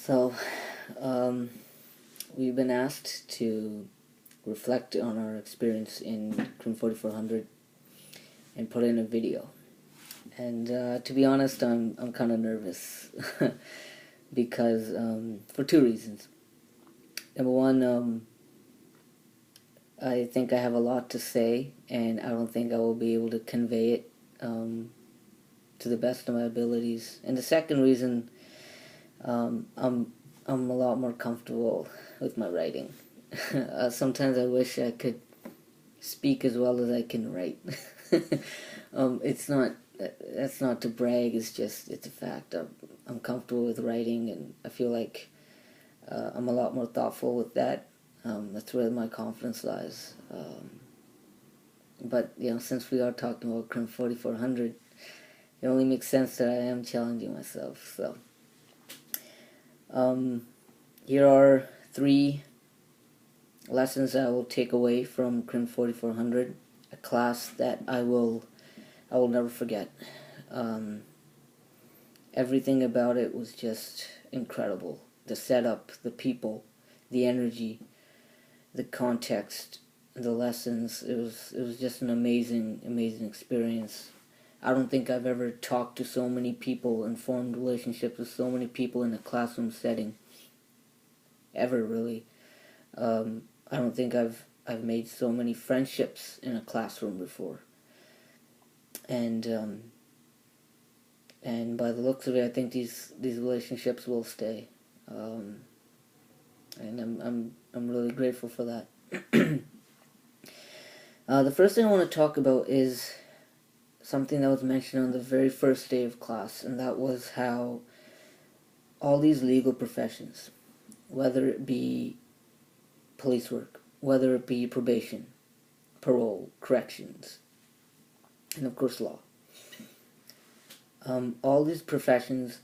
So, um, we've been asked to reflect on our experience in Crim 4400 and put in a video. And to be honest, I'm kind of nervous because for two reasons. Number one, I think I have a lot to say, and I don't think I will be able to convey it to the best of my abilities. And the second reason, I'm a lot more comfortable with my writing. Sometimes I wish I could speak as well as I can write. It's not that's not to brag. It's a fact. I'm comfortable with writing, and I feel like I'm a lot more thoughtful with that. That's where my confidence lies. But since we are talking about Crim 4400, it only makes sense that I am challenging myself. So, here are 3 lessons I will take away from Crim 4400, a class that I will never forget. Everything about it was just incredible. The setup, the people, the energy, the context, the lessons. It was just an amazing experience. I don't think I've ever talked to so many people and formed relationships with so many people in a classroom setting. Ever, really. I don't think I've made so many friendships in a classroom before. And by the looks of it, I think these relationships will stay. And I'm really grateful for that. The first thing I want to talk about is something that was mentioned on the very first day of class, and that was how all these legal professions, whether it be police work, whether it be probation, parole, corrections, and of course law, all these professions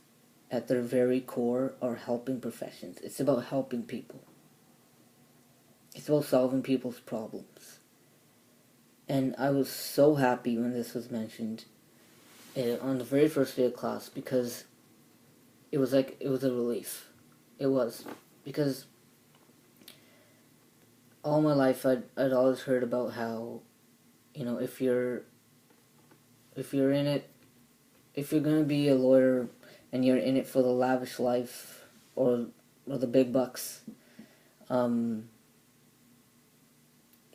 at their very core are helping professions. It's about helping people. It's about solving people's problems. And I was so happy when this was mentioned on the very first day of class, because it was a relief. It was, because all my life I'd always heard about how, if you're in it, if you're gonna be a lawyer and you're in it for the lavish life or the big bucks,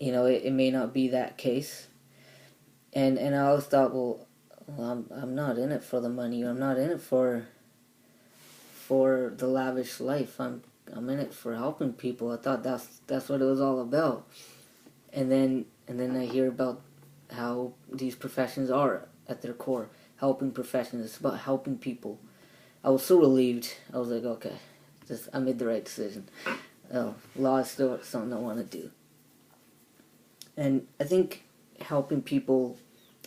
it may not be that case. And I always thought, well, I'm not in it for the money. I'm not in it for the lavish life. I'm in it for helping people. I thought that's what it was all about. And then I hear about how these professions are at their core helping professions. It's about helping people. I was so relieved. I was like, okay, I made the right decision. Law is still something I want to do. And I think helping people,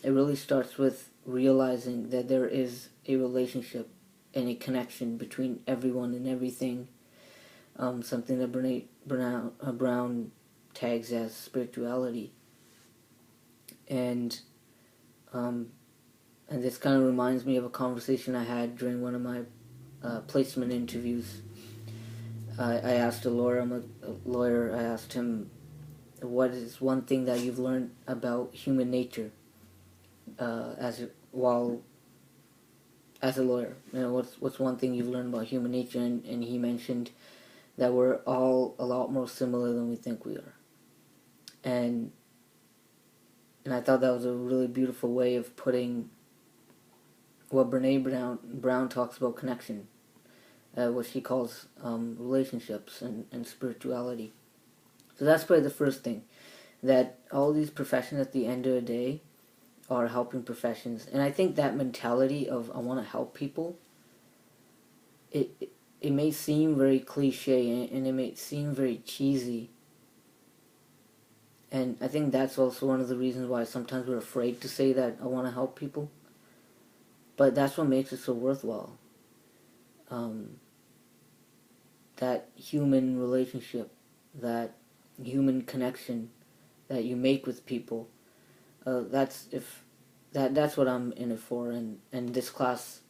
it really starts with realizing that there is a relationship and a connection between everyone and everything. Something that Brene Brown tags as spirituality. And this kind of reminds me of a conversation I had during one of my placement interviews. I asked a lawyer. I'm a lawyer. I asked him, what is one thing that you've learned about human nature as a lawyer? What's one thing you've learned about human nature? And he mentioned that we're all a lot more similar than we think we are. And I thought that was a really beautiful way of putting what Brene Brown talks about connection, what she calls relationships and spirituality. So that's probably the first thing, that all these professions at the end of the day are helping professions. And I think that mentality of I want to help people, it may seem very cliche and it may seem very cheesy. And I think that's also one of the reasons why sometimes we're afraid to say that I want to help people. But that's what makes it so worthwhile. That human relationship, that human connection that you make with people, that's what I'm in it for, and this class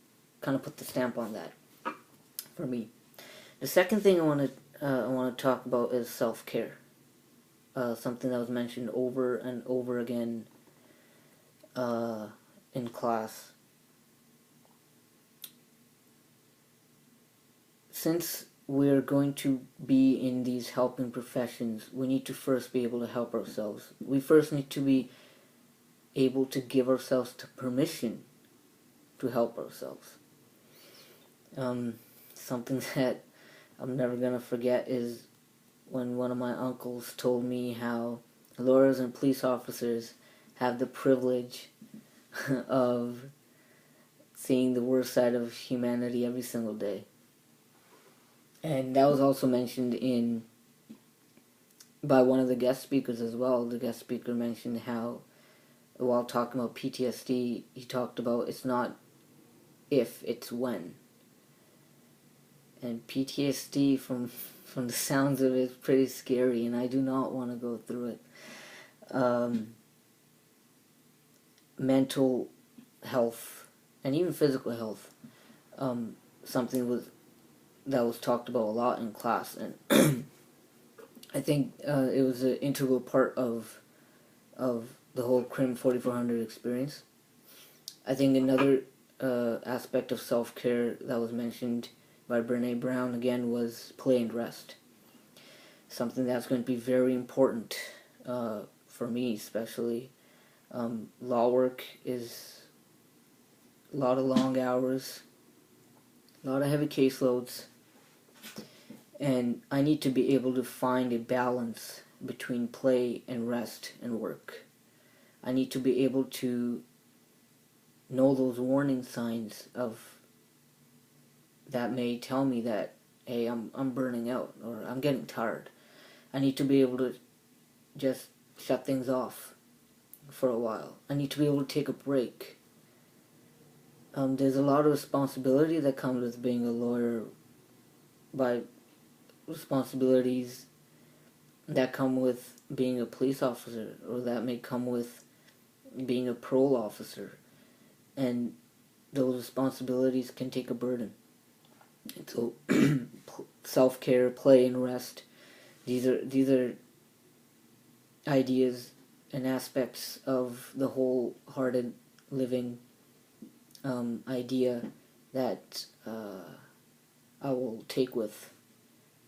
kind of put the stamp on that for me. The second thing I want to talk about is self-care. Something that was mentioned over and over again in class. Since we're going to be in these helping professions, we need to first be able to help ourselves. We first need to be able to give ourselves the permission to help ourselves. Something that I'm never going to forget is when one of my uncles told me how lawyers and police officers have the privilege of seeing the worst side of humanity every single day. And that was also mentioned by one of the guest speakers as well. The guest speaker mentioned how, while talking about PTSD, he talked about it's not if, it's when. And PTSD, from the sounds of it, is pretty scary, and I do not want to go through it. Mental health, and even physical health, something that was talked about a lot in class, and I think it was an integral part of the whole Crim 4400 experience. I think another aspect of self-care that was mentioned by Brene Brown again was play and rest. Something that's going to be very important for me, especially. Law work is a lot of long hours, a lot of heavy caseloads, and I need to be able to find a balance between play and rest and work. I need to be able to know those warning signs that may tell me that, hey, I'm burning out, or I'm getting tired. I need to be able to just shut things off for a while. I need to be able to take a break. There's a lot of responsibility that comes with being a lawyer, by responsibilities that come with being a police officer, or that may come with being a parole officer, and those responsibilities can take a burden. And so self-care, play, and rest, these are ideas and aspects of the wholehearted living idea that I will take with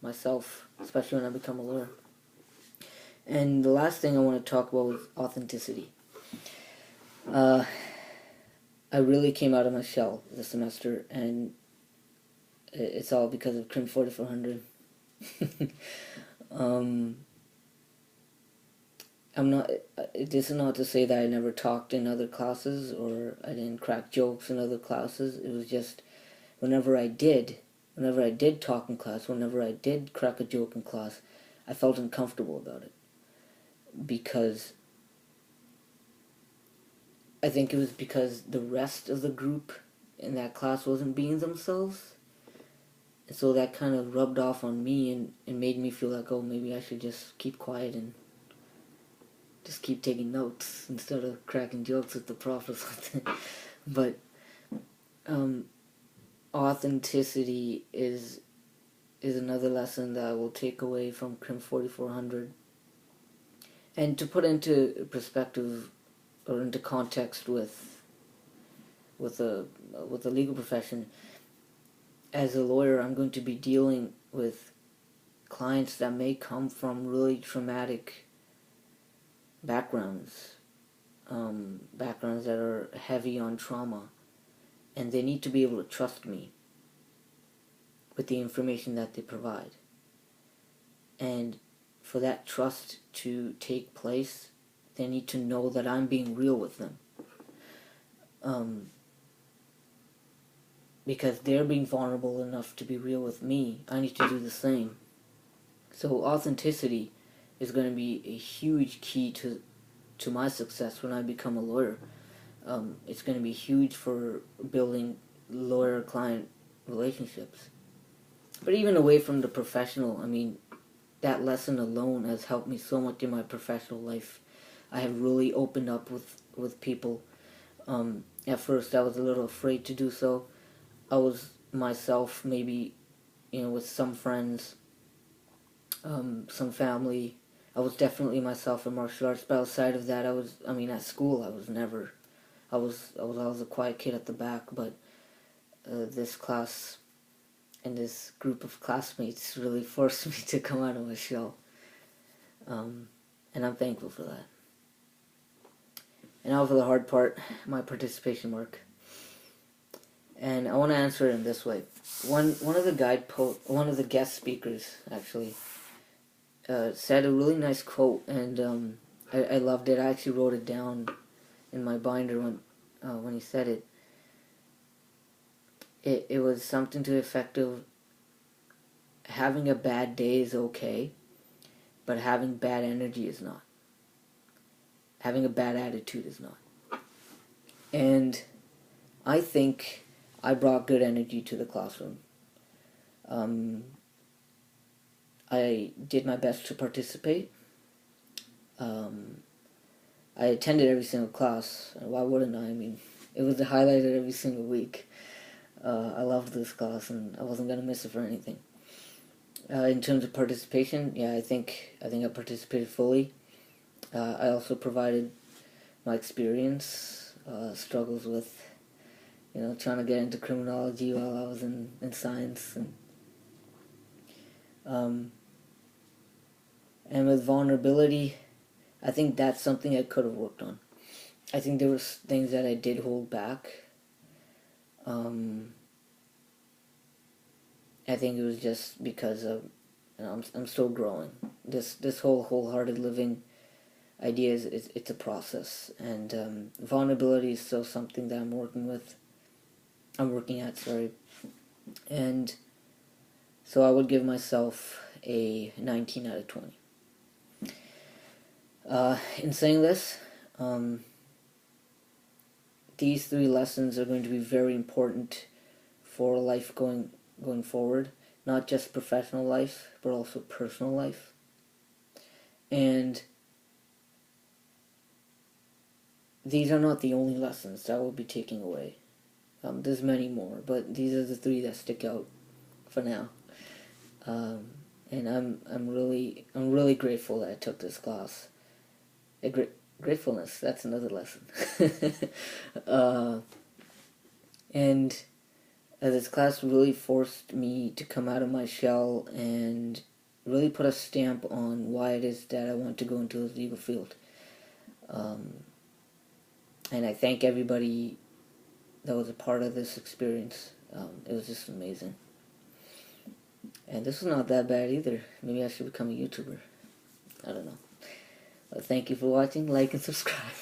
myself, especially when I become a lawyer. And the last thing I want to talk about is authenticity. I really came out of my shell this semester, and it's all because of Crim 4400. This is not to say that I never talked in other classes, or I didn't crack jokes in other classes. It was just whenever I did talk in class, whenever I did crack a joke in class, I felt uncomfortable about it. Because I think it was because the rest of the group in that class wasn't being themselves. And so that kind of rubbed off on me and made me feel like, oh, maybe I should just keep quiet and just keep taking notes instead of cracking jokes at the prof or something. But authenticity is another lesson that I will take away from Crim 4400. And to put into perspective or into context with the legal profession, as a lawyer, I'm going to be dealing with clients that may come from really traumatic backgrounds that are heavy on trauma, and they need to be able to trust me with the information that they provide. And for that trust to take place, they need to know that I'm being real with them. Because they're being vulnerable enough to be real with me, I need to do the same. So authenticity is going to be a huge key to my success when I become a lawyer. It's going to be huge for building lawyer-client relationships. But even away from the professional, I mean, that lesson alone has helped me so much in my professional life. I have really opened up with people. At first I was a little afraid to do so. I was myself maybe with some friends, some family. I was definitely myself in martial arts, but outside of that, at school, I was never, I was a quiet kid at the back, but this class and this group of classmates really forced me to come out of my shell. And I'm thankful for that. And now for the hard part, my participation mark. And I want to answer it in this way. One of the guest speakers actually said a really nice quote, and I loved it. I actually wrote it down in my binder when he said it. It was something to the effect of, having a bad day is okay, but having bad energy is not. Having a bad attitude is not. And I think I brought good energy to the classroom. I did my best to participate. I attended every single class. Why wouldn't I? I mean, it was the highlight of every single week. I loved this class, and I wasn't going to miss it for anything. In terms of participation, yeah, I think I participated fully. I also provided my experience, struggles with, trying to get into criminology while I was in science, and with vulnerability, I think that's something I could have worked on. I think there were things that I did hold back. I think it was just because of, I'm still growing. This whole wholehearted living idea it's a process, and vulnerability is still something that I'm working at, and so I would give myself a 19 out of 20. In saying this, these 3 lessons are going to be very important for life going forward, not just professional life, but also personal life. And these are not the only lessons that we'll be taking away. There's many more, but these are the 3 that stick out for now. And I'm really grateful that I took this class. Gratefulness, that's another lesson. And this class really forced me to come out of my shell and really put a stamp on why it is that I want to go into the legal field. And I thank everybody that was a part of this experience. It was just amazing. And this was not that bad either. Maybe I should become a YouTuber. I don't know. Thank you for watching. Like and subscribe.